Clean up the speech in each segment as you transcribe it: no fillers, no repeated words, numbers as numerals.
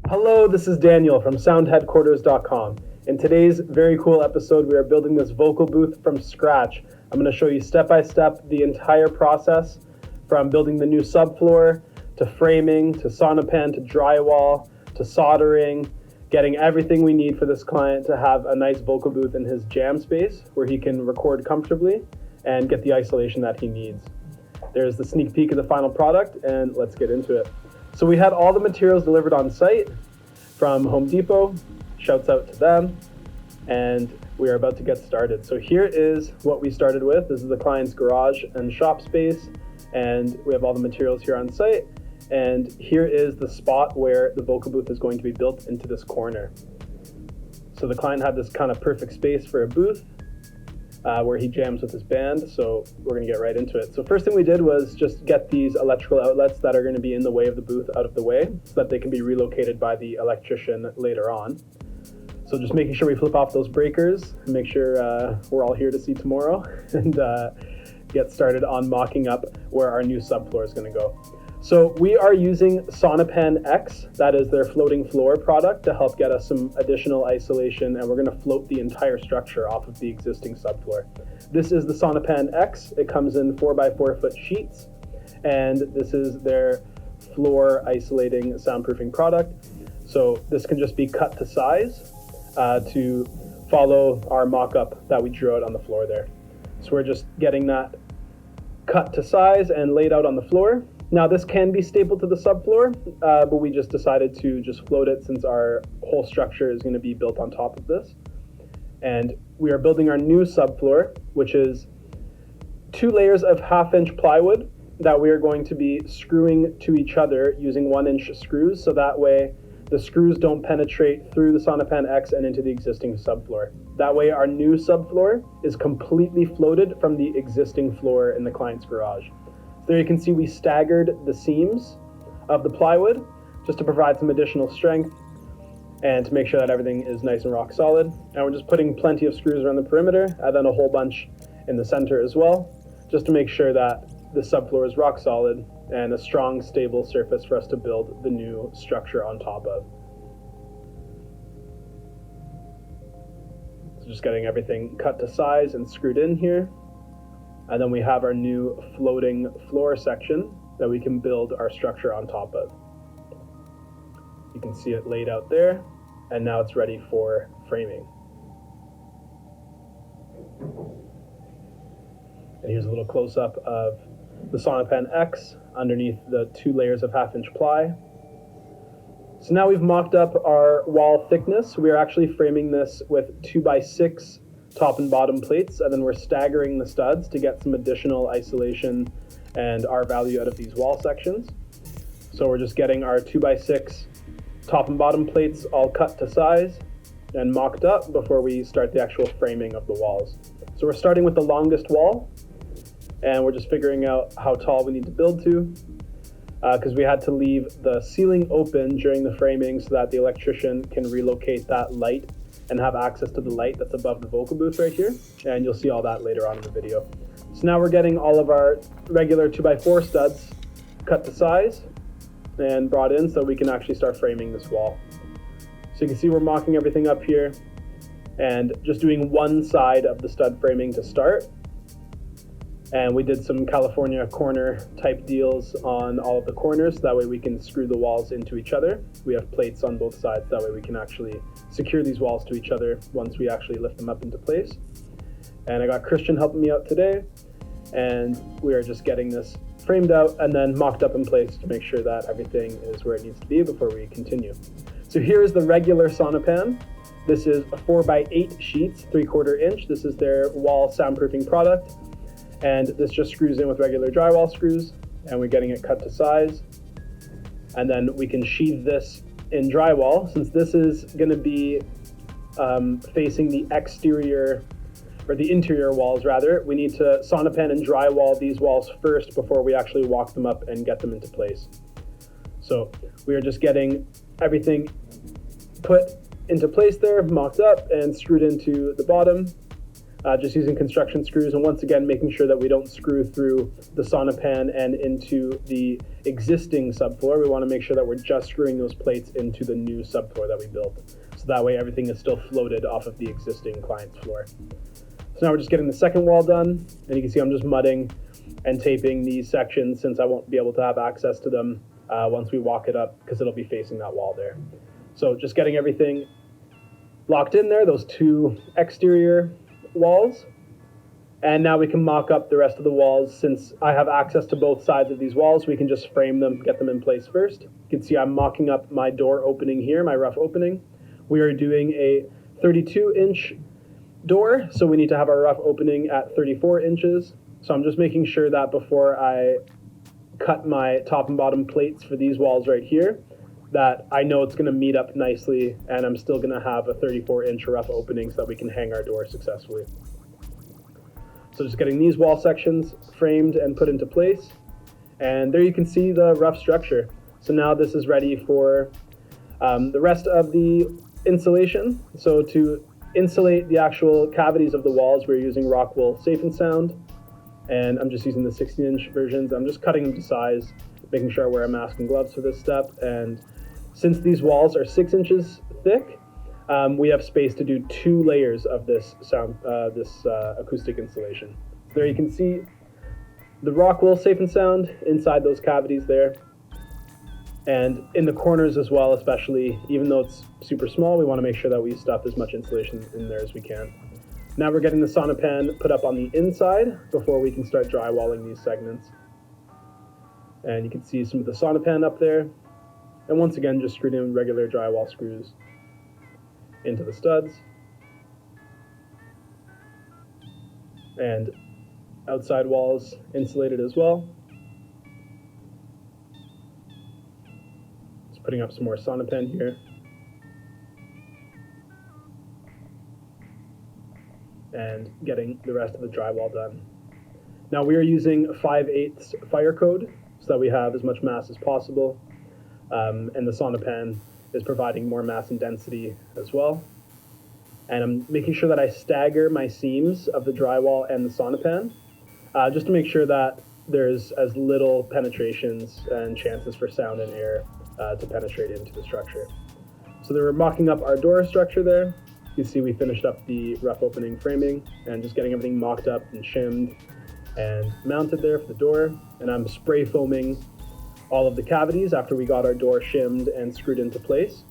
Hello, this is Daniel from sound.headquarters.inc. In today's very cool episode, we are building this vocal booth from scratch. I'm going to show you step by step the entire process from building the new subfloor to framing to Sonopan to drywall to soldering, getting everything we need for this client to have a nice vocal booth in his jam space where he can record comfortably and get the isolation that he needs. There's the sneak peek of the final product, and let's get into it. So we had all the materials delivered on site from Home Depot. Shouts out to them. And we are about to get started. So here is what we started with. This is the client's garage and shop space. And we have all the materials here on site. And here is the spot where the vocal booth is going to be built into this corner. So the client had this kind of perfect space for a booth where he jams with his band. So we're gonna get right into it. So first thing we did was just get these electrical outlets that are gonna be in the way of the booth out of the way so that they can be relocated by the electrician later on. So just making sure we flip off those breakers and make sure we're all here to see tomorrow and get started on mocking up where our new subfloor is gonna go. So we are using Sonopan X, that is their floating floor product, to help get us some additional isolation, and we're gonna float the entire structure off of the existing subfloor. This is the Sonopan X. It comes in 4x4 foot sheets, and this is their floor isolating soundproofing product. So this can just be cut to size to follow our mock-up that we drew out on the floor there. So we're just getting that cut to size and laid out on the floor. Now this can be stapled to the subfloor, but we just decided to just float it since our whole structure is going to be built on top of this. And we are building our new subfloor, which is 2 layers of 1/2-inch plywood that we are going to be screwing to each other using 1-inch screws, so that way the screws don't penetrate through the Sonopan X and into the existing subfloor. That way our new subfloor is completely floated from the existing floor in the client's garage. There you can see we staggered the seams of the plywood just to provide some additional strength and to make sure that everything is nice and rock solid. And we're just putting plenty of screws around the perimeter and then a whole bunch in the center as well, just to make sure that the subfloor is rock solid and a strong, stable surface for us to build the new structure on top of. So just getting everything cut to size and screwed in here. And then we have our new floating floor section that we can build our structure on top of. You can see it laid out there, and now it's ready for framing. And here's a little close-up of the Sonopan X underneath the 2 layers of 1/2-inch ply. So now we've mocked up our wall thickness. We are actually framing this with 2x6 top and bottom plates, and then we're staggering the studs to get some additional isolation and R value out of these wall sections. So we're just getting our 2x6 top and bottom plates all cut to size and mocked up before we start the actual framing of the walls. So we're starting with the longest wall, and we're just figuring out how tall we need to build to, because we had to leave the ceiling open during the framing so that the electrician can relocate that light and have access to the light that's above the vocal booth right here, and you'll see all that later on in the video. So now we're getting all of our regular 2x4 studs cut to size and brought in so we can actually start framing this wall. So you can see we're mocking everything up here and just doing one side of the stud framing to start. And we did some California corner type deals on all of the corners, so that way we can screw the walls into each other. We have plates on both sides, that way we can actually secure these walls to each other once we actually lift them up into place. And I got Christian helping me out today, and we are just getting this framed out and then mocked up in place to make sure that everything is where it needs to be before we continue. So here is the regular Sonopan. This is a 4x8 sheets, 3/4 inch. This is their wall soundproofing product. And this just screws in with regular drywall screws, and we're getting it cut to size. And then we can sheathe this in drywall. Since this is going to be facing the exterior, or the interior walls rather, we need to Sonopan and drywall these walls first before we actually walk them up and get them into place. So we are just getting everything put into place there, mocked up and screwed into the bottom. just using construction screws, and once again making sure that we don't screw through the Sonopan and into the existing subfloor. We want to make sure that we're just screwing those plates into the new subfloor that we built, so that way everything is still floated off of the existing client's floor. So now we're just getting the second wall done, and you can see I'm just mudding and taping these sections since I won't be able to have access to them once we walk it up, because it'll be facing that wall there. So just getting everything locked in there, those two exterior walls, and now we can mock up the rest of the walls. Since I have access to both sides of these walls, we can just frame them, get them in place first. You can see I'm mocking up my door opening here, my rough opening. We are doing a 32-inch door, so we need to have our rough opening at 34 inches. So I'm just making sure that before I cut my top and bottom plates for these walls right here, that I know it's going to meet up nicely, and I'm still going to have a 34-inch rough opening so that we can hang our door successfully. So just getting these wall sections framed and put into place, and there you can see the rough structure. So now this is ready for the rest of the insulation. So to insulate the actual cavities of the walls, we're using Rockwool Safe and Sound, and I'm just using the 16-inch versions. I'm just cutting them to size, making sure I wear a mask and gloves for this step. And since these walls are 6 inches thick, we have space to do 2 layers of this acoustic insulation. There you can see the Rockwool Safe and Sound inside those cavities there, and in the corners as well, especially. Even though it's super small, we want to make sure that we stuff as much insulation in there as we can. Now we're getting the Sonopan put up on the inside before we can start drywalling these segments. And you can see some of the Sonopan up there. And once again, just screwed in regular drywall screws into the studs. And outside walls insulated as well. Just putting up some more Sonopan here. And getting the rest of the drywall done. Now we are using 5/8 fire code so that we have as much mass as possible. And the Sonopan is providing more mass and density as well. And I'm making sure that I stagger my seams of the drywall and the Sonopan, just to make sure that there's as little penetrations and chances for sound and air to penetrate into the structure. So they were mocking up our door structure there. You see we finished up the rough opening framing and just getting everything mocked up and shimmed and mounted there for the door. And I'm spray foaming all of the cavities after we got our door shimmed and screwed into place.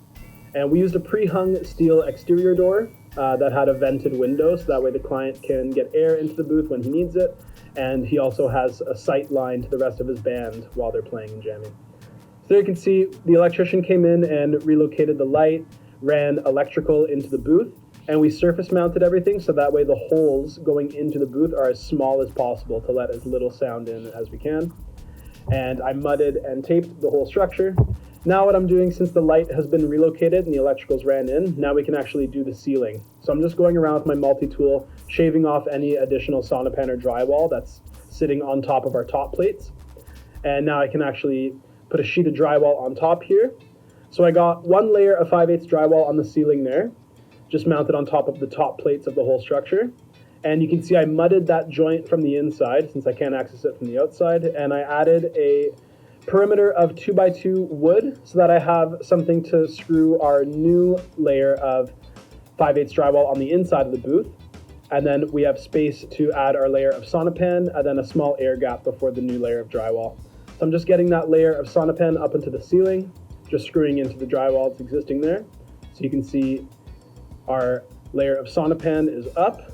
And we used a pre-hung steel exterior door that had a vented window, so that way the client can get air into the booth when he needs it, and he also has a sight line to the rest of his band while they're playing and jamming. So there you can see the electrician came in and relocated the light, ran electrical into the booth, and we surface mounted everything so that way the holes going into the booth are as small as possible to let as little sound in as we can. And I mudded and taped the whole structure. Now what I'm doing, since the light has been relocated and the electricals ran in, now we can actually do the ceiling. So I'm just going around with my multi-tool, shaving off any additional Sonopan or drywall that's sitting on top of our top plates. And now I can actually put a sheet of drywall on top here. So I got 1 layer of 5/8 drywall on the ceiling there, just mounted on top of the top plates of the whole structure. And you can see I mudded that joint from the inside since I can't access it from the outside, and I added a perimeter of 2x2 wood so that I have something to screw our new layer of 5/8 drywall on the inside of the booth. And then we have space to add our layer of Sonopan and then a small air gap before the new layer of drywall. So I'm just getting that layer of Sonopan up into the ceiling, just screwing into the drywall that's existing there. So you can see our layer of Sonopan is up.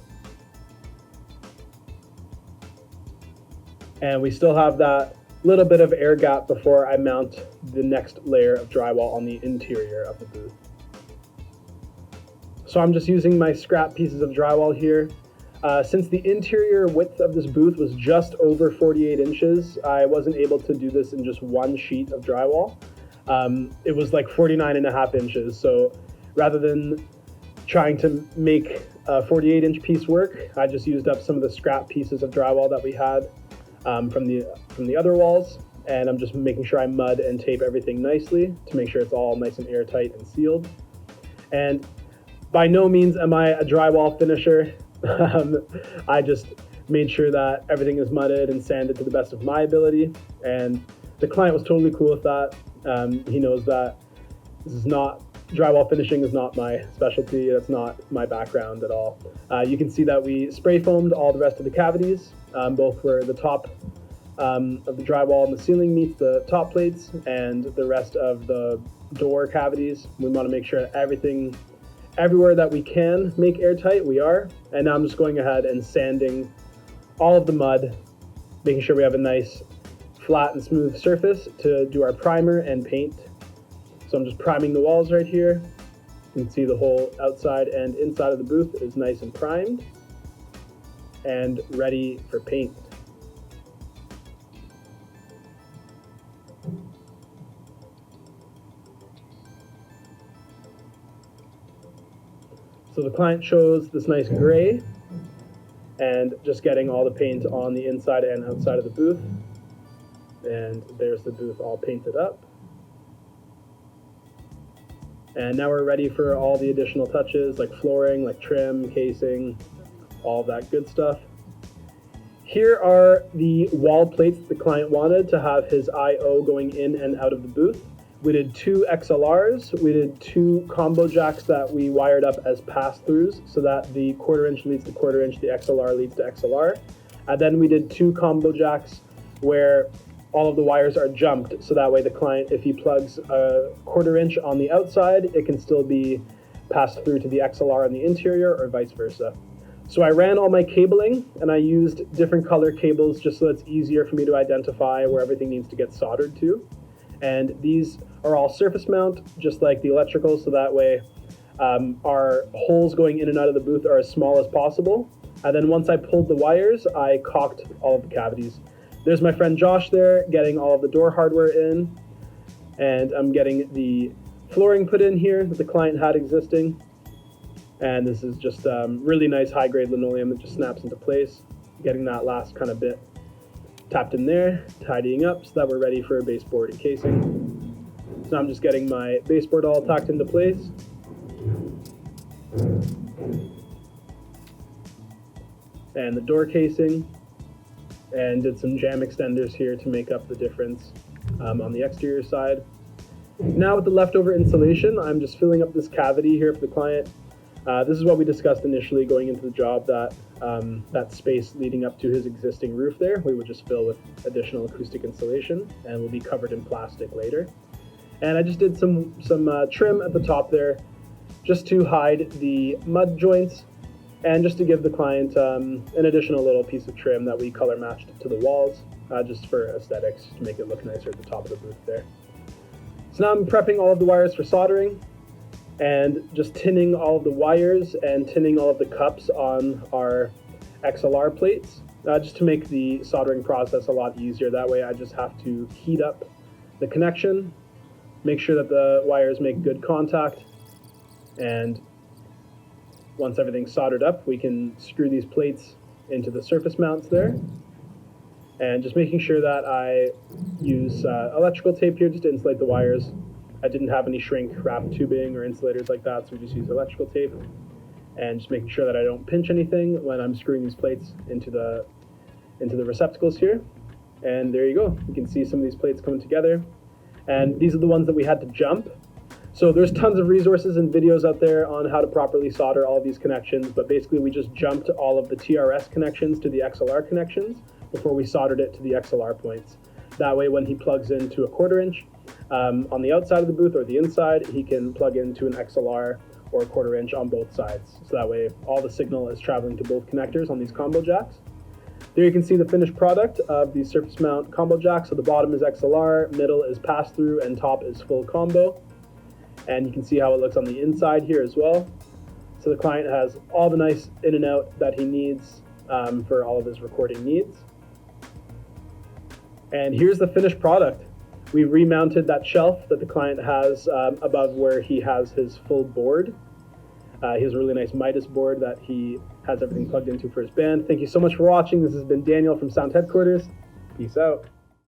And we still have that little bit of air gap before I mount the next layer of drywall on the interior of the booth. So I'm just using my scrap pieces of drywall here. Since the interior width of this booth was just over 48 inches, I wasn't able to do this in just one sheet of drywall. It was like 49.5 inches. So rather than trying to make a 48-inch piece work, I just used up some of the scrap pieces of drywall that we had from the other walls, and I'm just making sure I mud and tape everything nicely to make sure it's all nice and airtight and sealed. And by no means am I a drywall finisher. I just made sure that everything is mudded and sanded to the best of my ability, and the client was totally cool with that. He knows that this is not, drywall finishing is not my specialty. That's not my background at all. You can see that we spray foamed all the rest of the cavities, both where the top of the drywall and the ceiling meets the top plates, and the rest of the door cavities. We want to make sure that everything, everywhere that we can make airtight, we are. And now I'm just going ahead and sanding all of the mud, making sure we have a nice flat and smooth surface to do our primer and paint. So I'm just priming the walls right here. You can see the whole outside and inside of the booth is nice and primed and ready for paint. So the client chose this nice gray, and just getting all the paint on the inside and outside of the booth. And there's the booth all painted up. And now we're ready for all the additional touches like flooring, like trim, casing, all that good stuff. Here are the wall plates the client wanted to have his I/O going in and out of the booth. We did 2 XLRs, we did 2 combo jacks that we wired up as pass-throughs so that the 1/4 inch leads to 1/4 inch, the XLR leads to XLR. And then we did 2 combo jacks where all of the wires are jumped, so that way the client, if he plugs a 1/4 inch on the outside, it can still be passed through to the XLR on the interior, or vice versa. So I ran all my cabling, and I used different color cables just so it's easier for me to identify where everything needs to get soldered to. And these are all surface mount, just like the electrical, so that way our holes going in and out of the booth are as small as possible. And then once I pulled the wires, I caulked all of the cavities. There's my friend Josh there, getting all of the door hardware in, and I'm getting the flooring put in here that the client had existing. And this is just really nice high-grade linoleum that just snaps into place. Getting that last kind of bit tapped in there, tidying up so that we're ready for baseboard and casing. So I'm just getting my baseboard all tacked into place. And the door casing, and did some jam extenders here to make up the difference on the exterior side. Now with the leftover insulation, I'm just filling up this cavity here for the client. This is what we discussed initially going into the job, that that space leading up to his existing roof there, we would just fill with additional acoustic insulation and will be covered in plastic later. And I just did some trim at the top there just to hide the mud joints and just to give the client an additional little piece of trim that we color matched to the walls, just for aesthetics, to make it look nicer at the top of the booth there. So now I'm prepping all of the wires for soldering and just tinning all of the wires and tinning all of the cups on our XLR plates, just to make the soldering process a lot easier. That way I just have to heat up the connection, make sure that the wires make good contact, and once everything's soldered up, we can screw these plates into the surface mounts there. And just making sure that I use electrical tape here just to insulate the wires. I didn't have any shrink wrap tubing or insulators like that, so we just use electrical tape. And just making sure that I don't pinch anything when I'm screwing these plates into the receptacles here. And there you go. You can see some of these plates coming together. And these are the ones that we had to jump. So there's tons of resources and videos out there on how to properly solder all of these connections, but basically we just jumped all of the TRS connections to the XLR connections before we soldered it to the XLR points. That way when he plugs into a 1/4 inch on the outside of the booth or the inside, he can plug into an XLR or a 1/4 inch on both sides. So that way all the signal is traveling to both connectors on these combo jacks. There you can see the finished product of the surface mount combo jack. So the bottom is XLR, middle is pass-through, and top is full combo. And you can see how it looks on the inside here as well. So the client has all the nice in and out that he needs for all of his recording needs. And here's the finished product. We remounted that shelf that the client has above where he has his full board. He has a really nice Midas board that he has everything plugged into for his band. Thank you so much for watching. This has been Daniel from Sound Headquarters. Peace out.